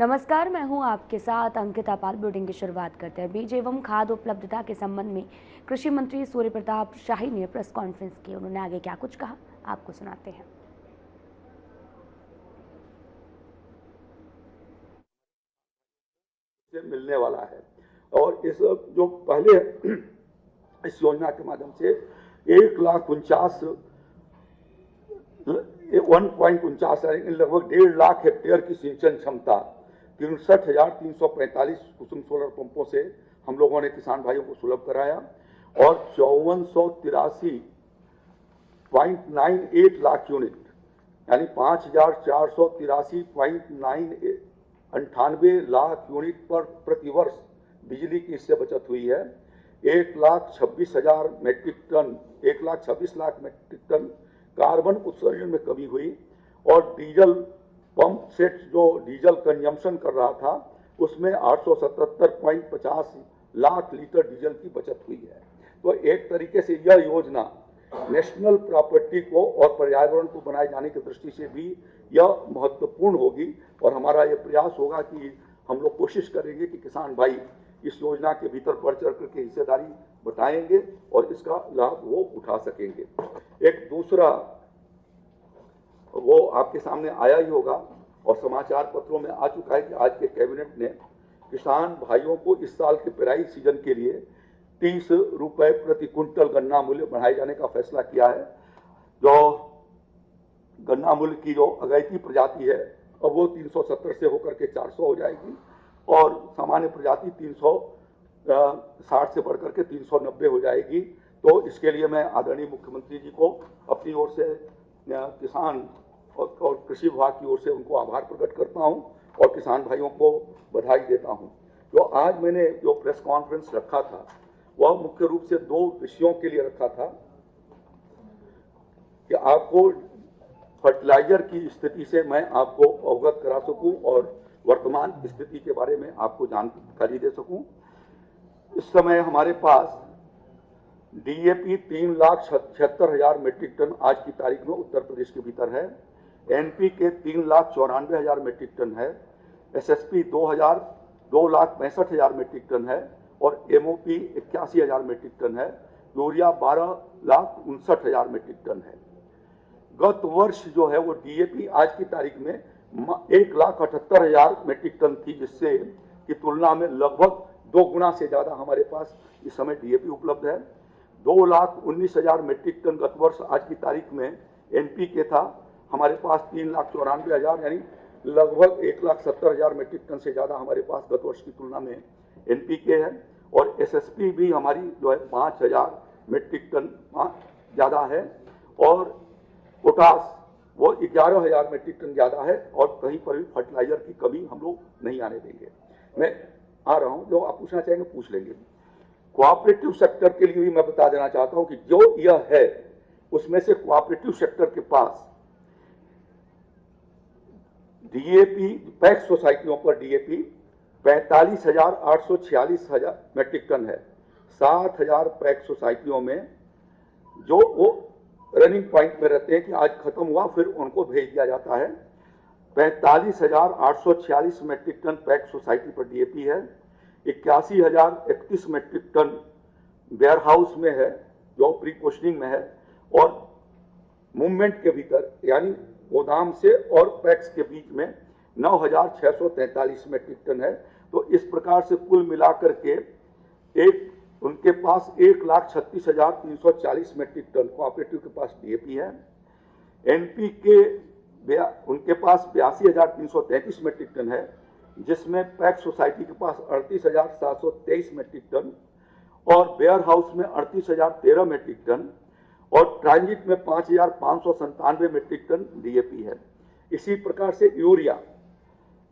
नमस्कार, मैं हूं आपके साथ अंकिता पाल। बुलेटिन की शुरुआत करते हैं। बीज एवं खाद उपलब्धता के संबंध में कृषि मंत्री सूर्य प्रताप शाही ने प्रेस कॉन्फ्रेंस की। उन्होंने आगे क्या कुछ कहा, आपको सुनाते हैं। से मिलने वाला है और इस जो पहले इस योजना के माध्यम से 1,49 लगभग 1.5 लाख हेक्टेयर की सिंचन क्षमता 63,345 कुसुम सोलर पंपों से हम लोगों ने किसान भाइयों को सुलभ कराया और 5498 लाख यूनिट यानी 5,483.98 लाख यूनिट पर प्रतिवर्ष बिजली की इससे बचत हुई है। 1,26,000 metric ton 1,26 lakh metric ton carbon उत्सर्जन में कमी हुई और डीजल पंप सेट जो डीजल कंजम्पशन कर रहा था उसमें 877.50 लाख लीटर डीजल की बचत हुई है। तो एक तरीके से यह योजना नेशनल प्रॉपर्टी को और पर्यावरण को बनाए जाने की दृष्टि से भी यह महत्वपूर्ण होगी और हमारा यह प्रयास होगा कि हम लोग कोशिश करेंगे कि किसान भाई इस योजना के भीतर बढ़ चढ़ करके हिस्सेदारी बताएंगे और इसका लाभ वो उठा सकेंगे। एक दूसरा वो आपके सामने आया ही होगा और समाचार पत्रों में आ चुका है कि आज के कैबिनेट ने किसान भाइयों को इस साल के पेराई सीजन के लिए 30 रुपए प्रति कुंटल गन्ना मूल्य बढ़ाए जाने का फैसला किया है। जो गन्ना मूल्य की जो अगैती प्रजाति है अब वो 370 से होकर के 400 हो जाएगी और सामान्य प्रजाति 360 से बढ़कर के 390 हो जाएगी। तो इसके लिए मैं आदरणीय मुख्यमंत्री जी को अपनी ओर से किसान और कृषि विभाग की ओर से उनको आभार प्रकट करता हूं और किसान भाइयों को बधाई देता हूं। जो आज मैंने जो प्रेस कॉन्फ्रेंस रखा था वह मुख्य रूप से 2 विषयों के लिए रखा था कि आपको फर्टिलाइजर की स्थिति से मैं आपको अवगत करा सकूं और वर्तमान स्थिति के बारे में आपको जानकारी दे सकूं। इस समय हमारे पास डीएपी 3,76,000 मेट्रिक टन आज की तारीख में उत्तर प्रदेश के भीतर है। एनपीके 3,94,000 मेट्रिक टन है। एसएसपी 2,65,000 मेट्रिक टन है और एमओपी 81,000 मेट्रिक टन है। यूरिया 12,59,000 मेट्रिक टन है। गत वर्ष जो है वो डीएपी आज की तारीख में 1,78,000 मेट्रिक टन थी, जिससे की तुलना में लगभग 2 गुना से ज्यादा हमारे पास इस समय डीएपी उपलब्ध है। 2,19,000 मेट्रिक टन गत वर्ष आज की तारीख में एनपीके था, हमारे पास 3,94,000 यानी लगभग 1,70,000 मेट्रिक टन से ज्यादा हमारे पास गत वर्ष की तुलना में एनपीके है। और एसएसपी भी हमारी जो है 5,000 मेट्रिक टन ज्यादा है और पोटास वो 11,000 मेट्रिक टन ज्यादा है और कहीं पर भी फर्टिलाइजर की कमी हम लोग नहीं आने देंगे। मैं आ रहा हूं, जो आप पूछना चाहेंगे पूछ लेंगे। कोऑपरेटिव सेक्टर के लिए भी मैं बता देना चाहता हूं कि जो यह है उसमें से कोऑपरेटिव सेक्टर के पास डीएपी पैक्स सोसाइटियों पर डीएपी 45,846 मेट्रिक टन है। 7,000 पैक्स सोसाइटियों में जो वो रनिंग पॉइंट में रहते हैं कि आज खत्म हुआ फिर उनको भेज दिया जाता है। 45,846 मेट्रिक टन पैक्स सोसाइटी पर डीएपी है। 81,031 मेट्रिक टन वेयर हाउस में है जो प्री पोस्टिंग में है और मूवमेंट के भीतर यानी गोदाम से और पैक्स के बीच में 9,643 मेट्रिक टन है। तो इस प्रकार से कुल मिलाकर के उनके पास 1,36,340 मेट्रिक टन कोऑपरेटिव के पास डीएपी है। एनपीके उनके पास 82,333 मेट्रिक टन है, जिसमें पैक्स सोसाइटी के पास 38,723 मेट्रिक टन और वेयर हाउस में 38,013 मेट्रिक टन और ट्रांजिट में 5,597 मेट्रिक टन डीएपी है। इसी प्रकार से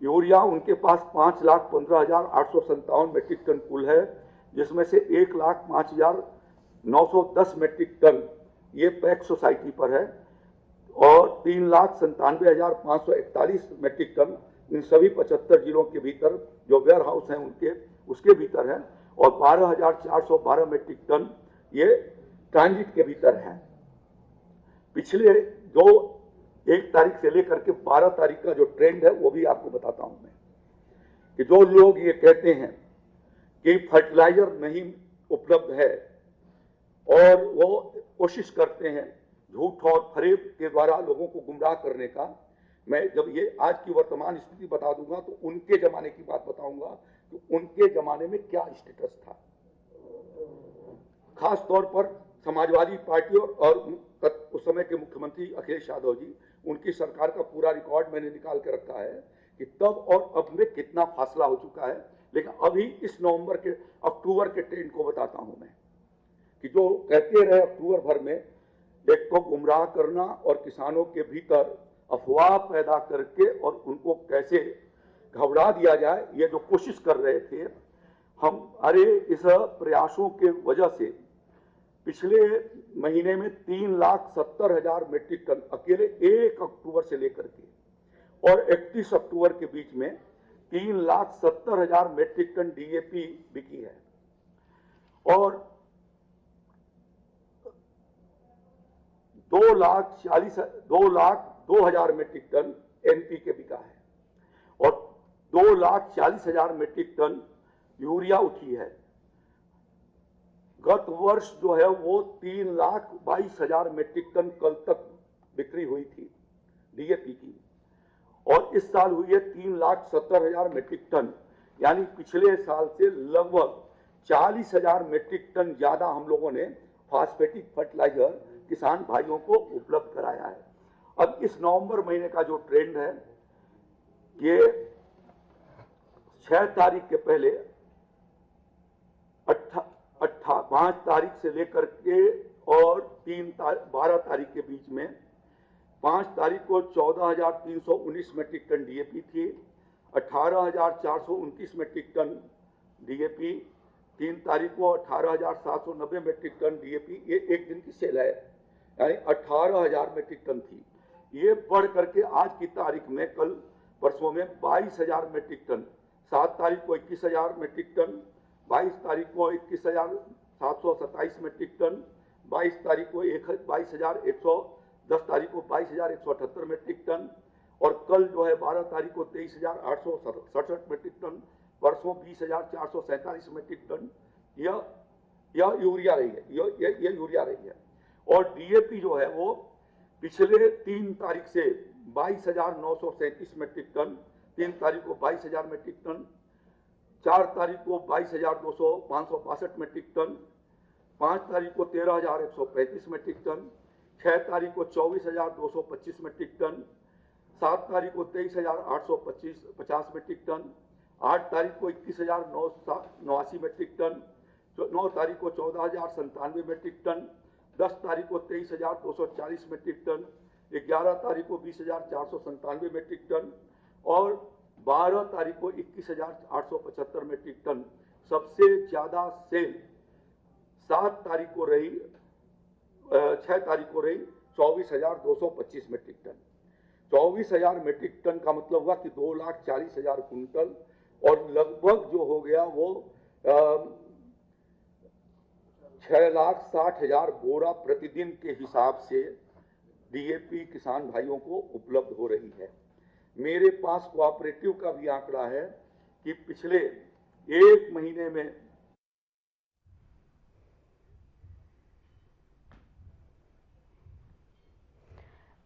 यूरिया उनके पास 5,15,857 मेट्रिक टन कुल है, जिसमें से 1,05,910 मेट्रिक टन ये पैक्स सोसाइटी पर है और 3,97,541 मेट्रिक टन इन सभी 75 जिलों के भीतर जो वेयर हाउस हैं उसके भीतर है और 12,412 मेट्रिक टन ये ट्रांजिट के भीतर है। पिछले जो 1 तारीख से लेकर के 12 तारीख का जो ट्रेंड है वो भी आपको बताता हूं मैं। कि जो लोग ये कहते हैं कि फर्टिलाइजर नहीं उपलब्ध है और वो कोशिश करते हैं झूठ और फरेब के द्वारा लोगों को गुमराह करने का, मैं जब ये आज की वर्तमान स्थिति बता दूंगा तो उनके जमाने की बात बताऊंगा कि उनके जमाने में क्या स्टेटस था। खास तौर पर समाजवादी पार्टी और उस समय के मुख्यमंत्री अखिलेश यादव जी, उनकी सरकार का पूरा रिकॉर्ड मैंने निकाल के रखा है कि तब और अब में कितना फासला हो चुका है। लेकिन अभी इस अक्टूबर के ट्रेंड को बताता हूं मैं कि जो कहते रहे अक्टूबर भर में एक को गुमराह करना और किसानों के भीतर अफवाह पैदा करके और उनको कैसे घबरा दिया जाए, ये जो कोशिश कर रहे थे हमारे इस प्रयासों के वजह से पिछले महीने में 3,70,000 मीट्रिक टन अकेले 1 अक्टूबर से लेकर के और 31 अक्टूबर के बीच में 3,70,000 मीट्रिक टन डीएपी बिकी है और 2,02,000 मीट्रिक टन एनपीके बिका है और 2,40,000 मीट्रिक टन यूरिया उठी है। गत वर्ष जो है वो 3,22,000 मीट्रिक टन कल तक बिक्री हुई थी डीएपी की और इस साल हुई है 3,70,000 मीट्रिक टन, यानी पिछले साल से लगभग 40,000 मीट्रिक टन ज्यादा हम लोगों ने फास्फेटिक फर्टिलाइजर किसान भाइयों को उपलब्ध कराया है। अब इस नवंबर महीने का जो ट्रेंड है ये 6 तारीख के पहले 5 तारीख से लेकर के और 12 तारीख के बीच में 5 तारीख को 14,319 मीट्रिक टन डीएपी थी, 18,429 मीट्रिक टन डीएपी, 3 तारीख को 18,790 मीट्रिक टन डीएपी, ये एक दिन की सेल है, यानी 18,000 मीट्रिक टन थी। ये बढ़ करके आज की तारीख में कल परसों में 22,000 मीट्रिक टन, 7 तारीख को 21,000 मीट्रिक टन, 22 तारीख को 21,727 मीट्रिक टन, 22 तारीख को 10 तारीख को 22,178 मीट्रिक टन और कल जो है 12 तारीख को 23,867 मीट्रिक टन, परसों 20,447 मीट्रिक टन। यह यूरिया रही है, यह यूरिया रही है। और डीएपी जो है वो पिछले 3 तारीख से 22,937 मीट्रिक टन, 3 तारीख को 22,000 मीट्रिक टन, 4 तारीख को 22,562 मीट्रिक टन, 5 तारीख को 13,135 मीट्रिक टन, 6 तारीख को 24,225 मीट्रिक टन, 7 तारीख को 23,850 मीट्रिक टन, 8 तारीख को 21,989 मीट्रिक टन, 9 तारीख को 14,097 मीट्रिक टन, 10 तारीख को 23,240 मीट्रिक टन, 11 तारीख को 20,497 मीट्रिक टन और 12 तारीख को 21,875 मीट्रिक टन। सबसे ज्यादा सेल 7 तारीख को रही, 6 तारीख को रही 24,225 मीट्रिक टन। 24,000 मीट्रिक टन का मतलब हुआ कि 2,40,000 कुंटल और लगभग जो हो गया वो 6,60,000 बोरा प्रतिदिन के हिसाब से डीएपी किसान भाइयों को उपलब्ध हो रही है। मेरे पास कोऑपरेटिव का भी आंकड़ा है कि पिछले 1 महीने में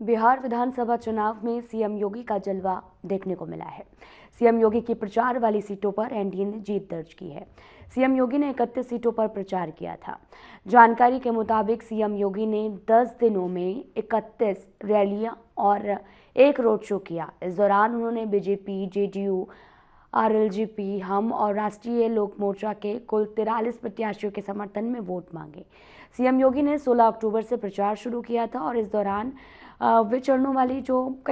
बिहार विधानसभा चुनाव में सीएम योगी का जलवा देखने को मिला है। सीएम योगी की प्रचार वाली सीटों पर एनडीए ने जीत दर्ज की है। सीएम योगी ने 31 सीटों पर प्रचार किया था। जानकारी के मुताबिक सीएम योगी ने 10 दिनों में 31 रैलियां और 1 रोड शो किया। इस दौरान उन्होंने बीजेपी, जेडीयू, आरएलजेपी, हम और राष्ट्रीय लोक मोर्चा के कुल 43 प्रत्याशियों के समर्थन में वोट मांगे। सीएम योगी ने 16 अक्टूबर से प्रचार शुरू किया था और इस दौरान कई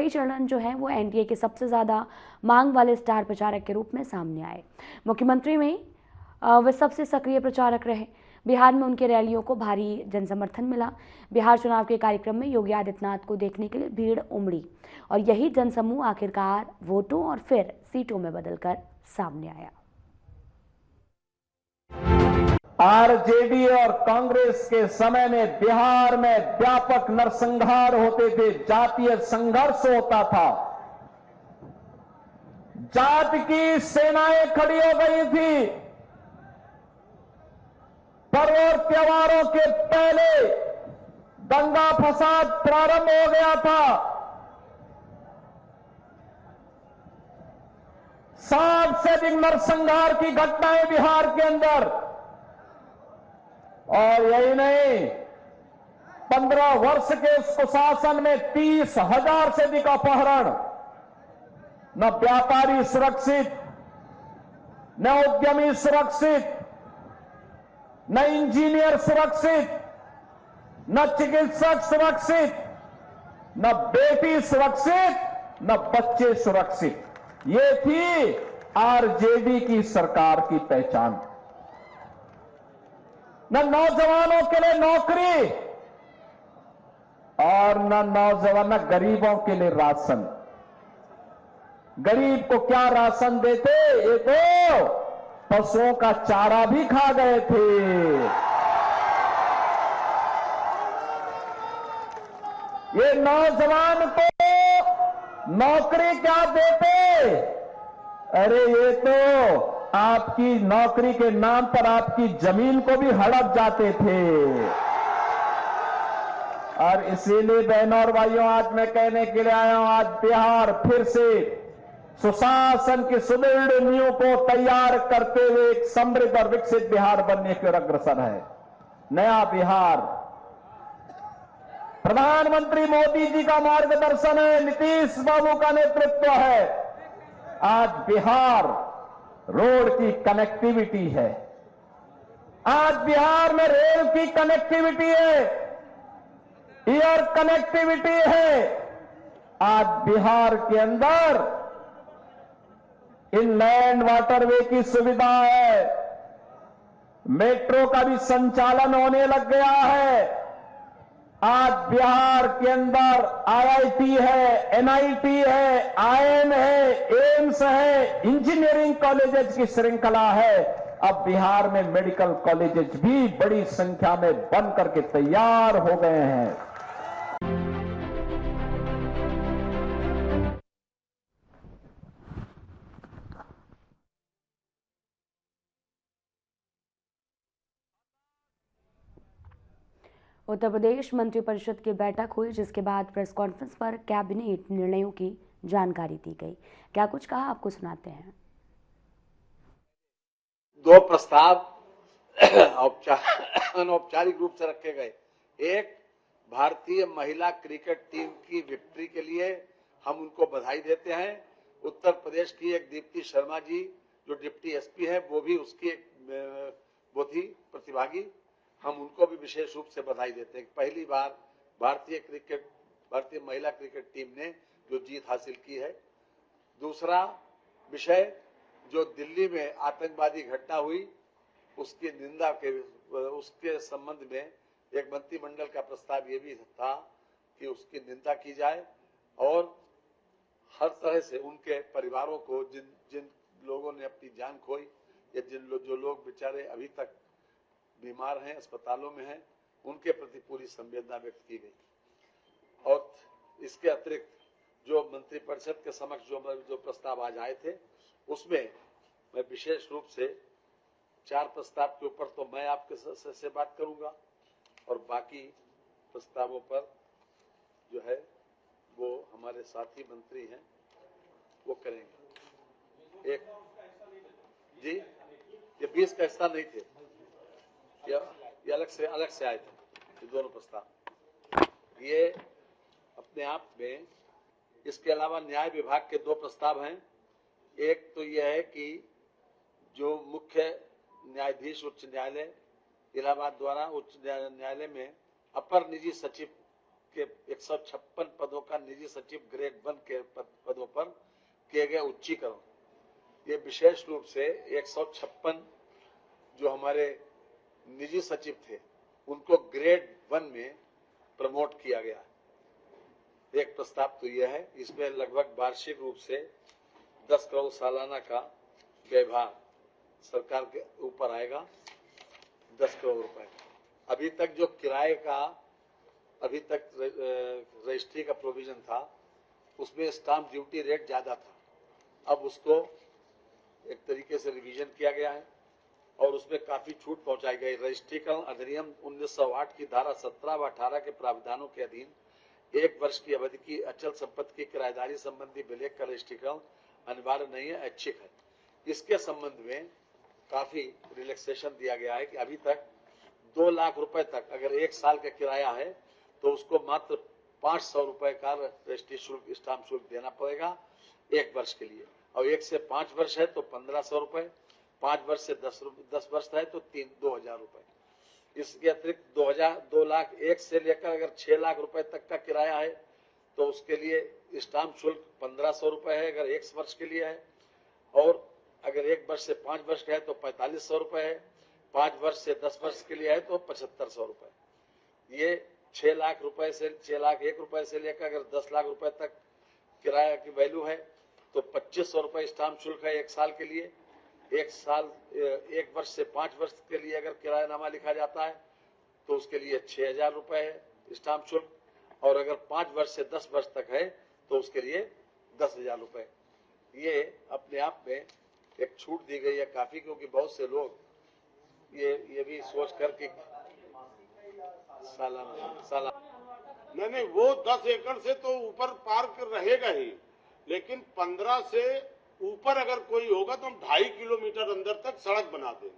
चरण जो है वो एनडीए के सबसे ज़्यादा मांग वाले स्टार प्रचारक के रूप में सामने आए। मुख्यमंत्री में वे सबसे सक्रिय प्रचारक रहे। बिहार में उनके रैलियों को भारी जनसमर्थन मिला। बिहार चुनाव के कार्यक्रम में योगी आदित्यनाथ को देखने के लिए भीड़ उमड़ी और यही जनसमूह आखिरकार वोटों और फिर सीटों में बदलकर सामने आया। आरजेडी और कांग्रेस के समय में बिहार में व्यापक नरसंहार होते थे, जातीय संघर्ष होता था। जात की सेनाएं खड़ी हो गई थी। पर्व और त्योहारों के पहले दंगा फसाद प्रारंभ हो गया था। 60 से अधिक नरसंहार की घटनाएं बिहार के अंदर, और यही नहीं, 15 वर्ष के सुशासन में 30,000 से अधिक अपहरण। न व्यापारी सुरक्षित, न उद्यमी सुरक्षित, न इंजीनियर सुरक्षित, न चिकित्सक सुरक्षित, न बेटी सुरक्षित, न बच्चे सुरक्षित। ये थी आरजेडी की सरकार की पहचान। न नौजवानों के लिए नौकरी, और न गरीबों के लिए राशन। गरीब को क्या राशन देते, ये तो पशुओं का चारा भी खा गए थे। ये नौजवान को नौकरी क्या देते, अरे ये तो आपकी नौकरी के नाम पर आपकी जमीन को भी हड़प जाते थे। और इसीलिए बहनों और भाइयों, आज मैं कहने के लिए आया हूं, आज बिहार फिर से सुशासन की सुदृढ़ नींव को तैयार करते हुए एक समृद्ध और विकसित बिहार बनने की ओर अग्रसर है। नया बिहार प्रधानमंत्री मोदी जी का मार्गदर्शन है, नीतीश बाबू का नेतृत्व है। आज बिहार रोड की कनेक्टिविटी है, आज बिहार में रेल की कनेक्टिविटी है, एयर कनेक्टिविटी है। आज बिहार के अंदर इनलैंड वाटरवे की सुविधा है, मेट्रो का भी संचालन होने लग गया है। आज बिहार के अंदर आईआईटी है, एनआईटी है, आईआईएम है, एम्स है, इंजीनियरिंग कॉलेजेस की श्रृंखला है। अब बिहार में मेडिकल कॉलेजेस भी बड़ी संख्या में बन करके तैयार हो गए हैं। उत्तर प्रदेश मंत्रिपरिषद की बैठक हुई, जिसके बाद प्रेस कॉन्फ्रेंस पर कैबिनेट निर्णयों की जानकारी दी गई। क्या कुछ कहा, आपको सुनाते हैं। दो प्रस्ताव अनौपचारिक रूप से रखे गए। एक, भारतीय महिला क्रिकेट टीम की विक्ट्री के लिए हम उनको बधाई देते हैं। उत्तर प्रदेश की एक दीप्ति शर्मा जी जो डिप्टी एसपी है, वो भी उसकी वो थी प्रतिभागी, हम उनको भी विशेष रूप से बधाई देते हैं। पहली बार भारतीय महिला क्रिकेट टीम ने जो जीत हासिल की है। दूसरा विषय, जो दिल्ली में आतंकवादी घटना हुई उसकी निंदा के उसके संबंध में एक मंत्रिमंडल का प्रस्ताव ये भी था कि उसकी निंदा की जाए और हर तरह से उनके परिवारों को जिन लोगों ने अपनी जान खोई या जो लोग बेचारे अभी तक बीमार हैं, अस्पतालों में हैं, उनके प्रति पूरी संवेदना व्यक्त की गई। और इसके अतिरिक्त जो मंत्रिपरिषद के समक्ष जो प्रस्ताव आज आए थे, उसमें मैं विशेष रूप से 4 प्रस्ताव के ऊपर तो मैं आपके से बात करूंगा और बाकी प्रस्तावों पर जो है वो हमारे साथी मंत्री हैं वो करेंगे। एक जी, ये 20 का हिस्सा नहीं थे, ये अलग से आए थे ये दोनों प्रस्ताव। ये अपने आप में, इसके अलावा न्याय विभाग के 2 प्रस्ताव हैं। एक तो यह है कि जो मुख्य न्यायाधीश उच्च न्यायालय इलाहाबाद द्वारा उच्च न्यायालय में अपर निजी सचिव के 156 पदों का निजी सचिव ग्रेड 1 के पदों पर किए गए उच्चीकरण, ये विशेष रूप से 156 जो हमारे निजी सचिव थे उनको ग्रेड 1 में प्रमोट किया गया। एक प्रस्ताव तो यह है, इसमें लगभग वार्षिक रूप से 10 करोड़ सालाना का व्यवहार सरकार के ऊपर आएगा, 10 करोड़ रुपए। अभी तक जो किराए का अभी तक रजिस्ट्री का प्रोविजन था उसमें स्टाम्प ड्यूटी रेट ज्यादा था, अब उसको एक तरीके से रिवीजन किया गया है और उसमें काफी छूट पहुंचाई गई। रजिस्ट्रीकरण अधिनियम 1908 की धारा 17 व 18 के प्रावधानों के अधीन 1 वर्ष की अवधि की अचल संपत्ति की किराएदारी संबंधी विलेख का रजिस्ट्रीकरण अनिवार्य नहीं है, ऐच्छिक है। इसके संबंध में काफी रिलैक्सेशन दिया गया है कि अभी तक 2 लाख रुपए तक अगर 1 साल का किराया है तो उसको मात्र 500 रुपए का रजिस्ट्री शुल्क, स्टाम्प शुल्क देना पड़ेगा 1 वर्ष के लिए, और 1 से 5 वर्ष है तो 1500 रुपए, 5 वर्ष से 10 वर्ष है तो 2000 रुपए। इसके अतिरिक्त 2 लाख 1 से लेकर अगर 6 लाख रुपए तक का किराया है तो उसके लिए स्टाम्प शुल्क 1500 रुपए है अगर 1 वर्ष के लिए है, और अगर 1 वर्ष से 5 वर्ष का है तो 4500 रुपए है, 5 वर्ष से 10 वर्ष के लिए है तो 7500 रुपए। ये 6 लाख रुपए से 6 लाख 1 रुपए से लेकर अगर 10 लाख रुपए तक किराया की वैल्यू है तो 2500 रुपए स्टाम्प शुल्क है 1 साल के लिए। 1 वर्ष से 5 वर्ष के लिए अगर किरायानामा लिखा जाता है तो उसके लिए 6000 रुपए है स्टाम्प शुल्क, और अगर 5 वर्ष से 10 वर्ष तक है तो उसके लिए 10,000 रुपए। ये अपने आप में एक छूट दी गई है काफी, क्योंकि बहुत से लोग ये भी सोच कर कि सालाना नहीं, वो 10 एकड़ से तो ऊपर पार्क रहेगा ही, लेकिन 15 से ऊपर अगर कोई होगा तो हम 2.5 किलोमीटर अंदर तक सड़क बना देंगे।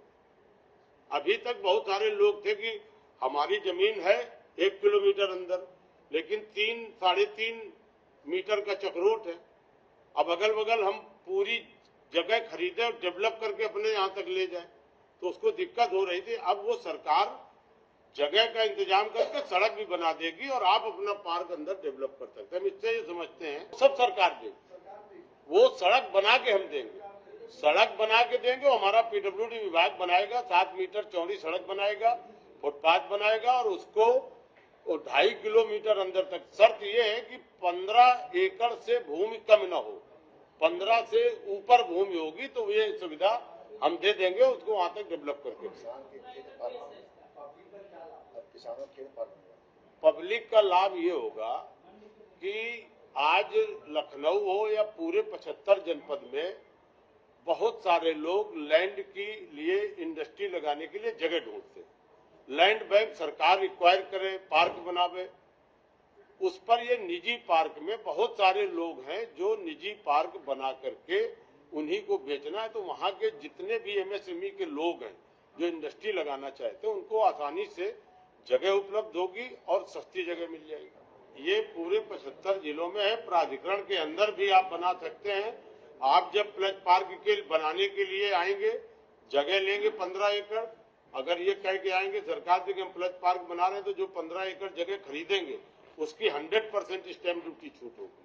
अभी तक बहुत सारे लोग थे कि हमारी जमीन है 1 किलोमीटर अंदर, लेकिन 3-3.5 मीटर का चक्रोट है। अब अगल बगल हम पूरी जगह खरीदे और डेवलप करके अपने यहाँ तक ले जाए तो उसको दिक्कत हो रही थी। अब वो सरकार जगह का इंतजाम करके सड़क भी बना देगी और आप अपना पार्क अंदर डेवलप कर सकते हैं। हम इससे ये समझते हैं सब सरकार देगी, वो सड़क बना के हम देंगे, सड़क बना के देंगे। हमारा पीडब्ल्यूडी विभाग बनाएगा, 7 मीटर चौड़ी सड़क बनाएगा, फुटपाथ बनाएगा और उसको 2.5 किलोमीटर अंदर तक। शर्त ये है कि 15 एकड़ से भूमि कम न हो, 15 से ऊपर भूमि होगी तो ये सुविधा हम दे देंगे उसको वहां तक डेवलप करके। पब्लिक का लाभ ये होगा कि आज लखनऊ हो या पूरे 75 जनपद में बहुत सारे लोग लैंड के लिए इंडस्ट्री लगाने के लिए जगह ढूंढते। लैंड बैंक सरकार रिक्वायर करे पार्क बनावे, उस पर ये निजी पार्क में बहुत सारे लोग हैं जो निजी पार्क बना करके उन्हीं को बेचना है। तो वहां के जितने भी एमएसएमई के लोग हैं जो इंडस्ट्री लगाना चाहते हैं उनको आसानी से जगह उपलब्ध होगी और सस्ती जगह मिल जाएगी। ये पूरे 75 जिलों में है। प्राधिकरण के अंदर भी आप बना सकते हैं। आप जब प्लस पार्क के बनाने के लिए आएंगे, जगह लेंगे 15 एकड़, अगर ये कह के आएंगे सरकार से कि हम प्लस पार्क बना रहे हैं तो जो 15 एकड़ जगह खरीदेंगे उसकी 100% स्टैंप ड्यूटी छूट होगी।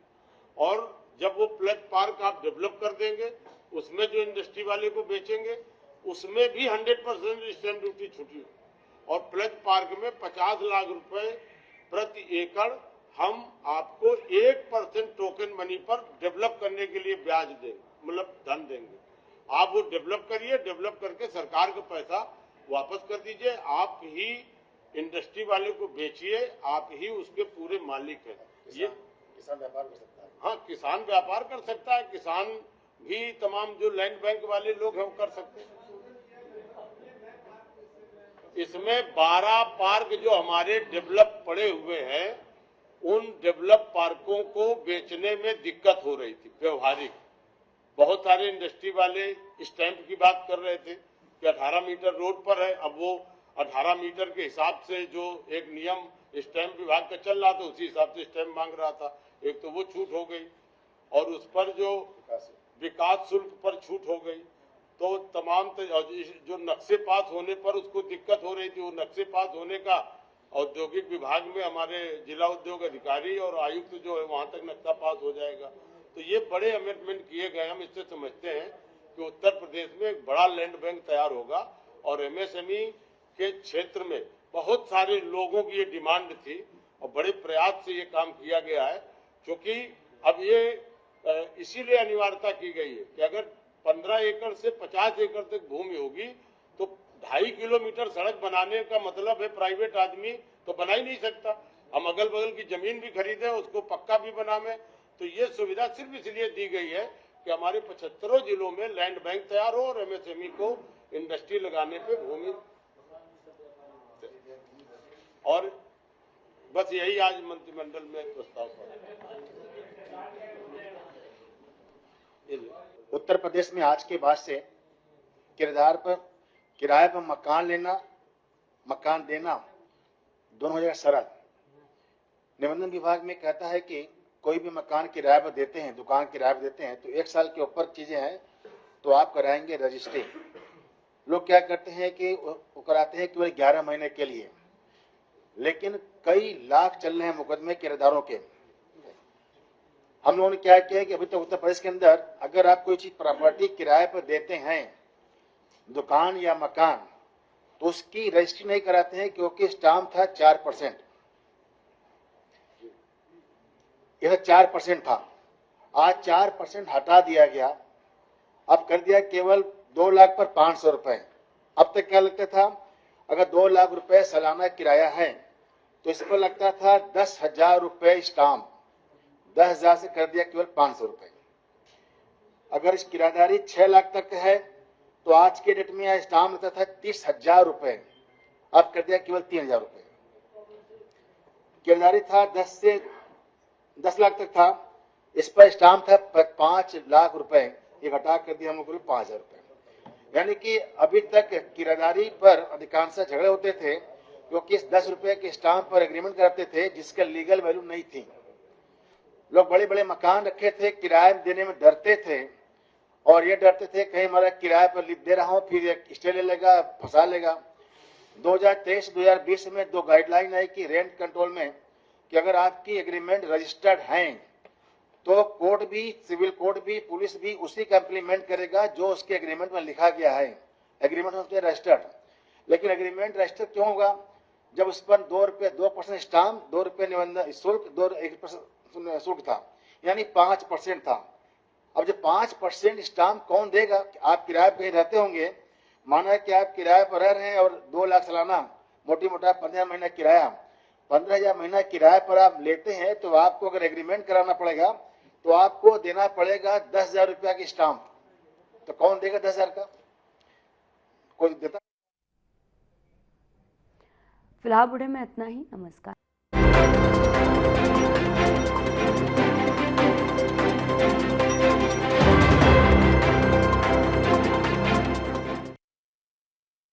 और जब वो प्लस पार्क आप डेवलप कर देंगे उसमें जो इंडस्ट्री वाले को बेचेंगे उसमें भी 100% स्टैंप ड्यूटी छूटी। और प्लस पार्क में 50 लाख रुपए प्रति एकड़ हम आपको 1% टोकन मनी पर डेवलप करने के लिए ब्याज देंगे, मतलब धन देंगे। आप वो डेवलप करिए, डेवलप करके सरकार का पैसा वापस कर दीजिए, आप ही इंडस्ट्री वाले को बेचिए, आप ही उसके पूरे मालिक हैं। ये किसान व्यापार कर सकता है। हाँ, किसान व्यापार कर सकता है, किसान भी तमाम जो लैंड बैंक वाले लोग हैं वो कर सकते हैं। इसमें 12 पार्क जो हमारे डेवलप पड़े हुए हैं उन डेवलप पार्कों को बेचने में दिक्कत हो रही थी व्यवहारिक। बहुत सारे इंडस्ट्री वाले स्टैंप की बात कर रहे थे कि 18 मीटर रोड पर है, अब वो 18 मीटर के हिसाब से जो एक नियम स्टैंप विभाग का चल रहा था उसी हिसाब से स्टैंप मांग रहा था। एक तो वो छूट हो गई और उस पर जो विकास शुल्क पर छूट हो गई। तो तमाम जो नक्शे पास होने पर उसको दिक्कत हो रही थी, वो नक्शे पास होने का औद्योगिक विभाग में हमारे जिला उद्योग अधिकारी और आयुक्त जो है वहां तक नक्शा पास हो जाएगा। तो ये बड़े अमेंडमेंट किए गए। हम इससे समझते हैं कि उत्तर प्रदेश में एक बड़ा लैंड बैंक तैयार होगा और एमएसएमई के क्षेत्र में बहुत सारे लोगों की ये डिमांड थी और बड़े प्रयास से ये काम किया गया है। क्योंकि अब ये इसीलिए अनिवार्यता की गई है कि अगर 15 एकड़ से 50 एकड़ तक भूमि होगी तो 2.5 किलोमीटर सड़क बनाने का मतलब है प्राइवेट आदमी तो बना ही नहीं सकता। हम अगल बगल की जमीन भी खरीदें, उसको पक्का भी बनावे। तो ये सुविधा सिर्फ इसलिए दी गई है कि हमारे 75 जिलों में लैंड बैंक तैयार हो और एमएसएमई को इंडस्ट्री लगाने पे भूमि, और बस यही आज मंत्रिमंडल में प्रस्ताव पड़ा। उत्तर प्रदेश में आज के बाद से किराए पर मकान लेना, मकान देना दोनों हो जाएगा सरल। निबंधन विभाग में कहता है कि कोई भी मकान किराए पर देते हैं, दुकान किराए पर देते हैं, तो 1 साल के ऊपर चीजें हैं तो आप कराएंगे रजिस्ट्री। लोग क्या करते हैं कि वो कराते हैं केवल 11 महीने के लिए, लेकिन कई लाख चल रहे हैं मुकदमे किराएदारों के। हम लोगों ने क्या किया कि अभी तक उत्तर प्रदेश के अंदर अगर आप कोई चीज प्रॉपर्टी किराए पर देते हैं, दुकान या मकान, तो उसकी रजिस्ट्री नहीं कराते हैं, क्योंकि स्टाम्प था 4%। यह 4% था, आज 4% हटा दिया गया, अब कर दिया केवल 2 लाख पर 500 रुपए। अब तक क्या लगता था, अगर 2 लाख रुपए सालाना किराया है तो इस पर लगता था 10,000 रुपए स्टाम्प, 10,000 से कर दिया केवल 500 रुपए। अगर इस किराएदारी 6 लाख तक है तो आज के डेट में स्टाम्प लगता था 30,000 रुपए, अब कर दिया केवल 3,000 रुपए। किराएदारी था 10 लाख तक था, इस पर स्टाम्प था 5 लाख रुपए, ये घटा कर दिया हम लोग 5,000 रुपए। यानी कि अभी तक किराएदारी पर अधिकांश झगड़े होते थे, क्योंकि इस 10 रुपए के स्टाम्प पर एग्रीमेंट करते थे जिसका लीगल वैल्यू नहीं थी। लोग बड़े बड़े मकान रखे थे, किराए देने में डरते थे, और ये डरते थे कहीं हमारा किराए पर दे रहा हूं फिर स्टे ले लेगा, फंसा लेगा। 2023-2020 में 2 गाइडलाइन आई कि रेंट कंट्रोल में कि अगर आपकी एग्रीमेंट रजिस्टर्ड हैं तो कोर्ट भी, सिविल कोर्ट भी, पुलिस भी उसी का इम्प्लीमेंट करेगा जो उसके एग्रीमेंट में लिखा गया है। एग्रीमेंट में रजिस्टर्ड, लेकिन एग्रीमेंट रजिस्टर्ड क्यों होगा जब उस पर 2% स्टाम्प, 2 रुपये निबंधन शुल्क, 1% शुल्क था, यानी 5% था। अब जब 5% स्टाम्प कौन देगा? आप किराए पे रहते होंगे, माना कि आप किराए पर रह रहे हैं और 2 लाख सालाना मोटी मोटा 15 महीना किराया, 15,000 महीना किराए पर आप लेते हैं, तो आपको अगर एग्रीमेंट कराना पड़ेगा तो आपको देना पड़ेगा 10,000 रुपया की स्टाम्प। तो कौन देगा 10,000 का? कोई देता? फिलहाल बुढ़े में इतना ही। नमस्कार।